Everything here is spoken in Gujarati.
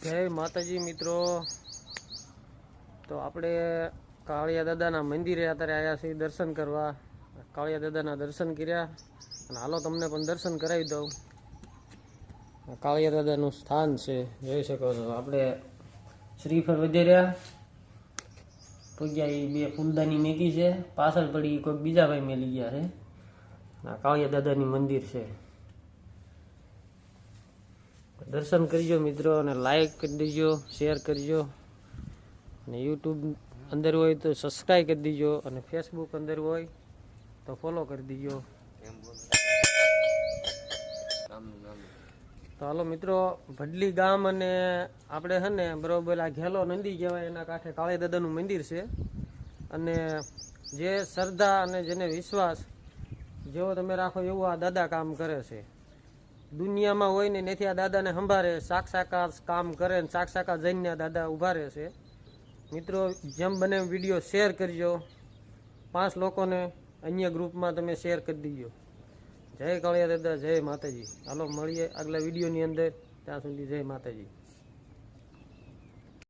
જય માતાજી મિત્રો। તો આપણે કાળિયા દાદાના મંદિરે અત્યારે આવ્યા છીએ દર્શન કરવા। કાળિયા દાદાના દર્શન કર્યા અને હાલો તમને પણ દર્શન કરાવી દઉં। કાળિયા દાદાનું સ્થાન છે, જોઈ શકો છો। આપણે શ્રીફળ વધેર્યા પૂગ્યા, એ બે ફૂલદાની મેકી છે, પાછળ પડી કોઈક બીજા ભાઈ મેલી ગયા છે। કાળિયા દાદાની મંદિર છે, દર્શન કરજો મિત્રો, અને લાઈક કરી દેજો, શેર કરજો, અને યુટ્યુબ અંદર હોય તો સબસ્ક્રાઈબ કરી દેજો, અને ફેસબુક અંદર હોય તો ફોલો કરી દેજો। તો હાલો મિત્રો, ભડલી ગામ અને આપણે છે ને બરોબર આ ઘેલો નંદી કહેવાય એના કાંઠે કાળિયા દાદાનું મંદિર છે। અને જે શ્રદ્ધા અને જેને વિશ્વાસ જેવો તમે રાખો એવું આ દાદા કામ કરે છે। દુનિયામાં હોય ને નથી આ દાદાને સંભાળે, સાક્ષાકાર કામ કરે ને સાક્ષાકાર જઈને દાદા ઊભા રહે છે। મિત્રો જેમ બને વિડીયો શેર કરજો, 5 લોકોને અન્ય ગ્રુપમાં તમે શેર કરી દીજો। જય કાળિયા દાદા, જય માતાજી। હાલો મળીએ આગલા વિડીયોની અંદર, ત્યાં સુધી જય માતાજી।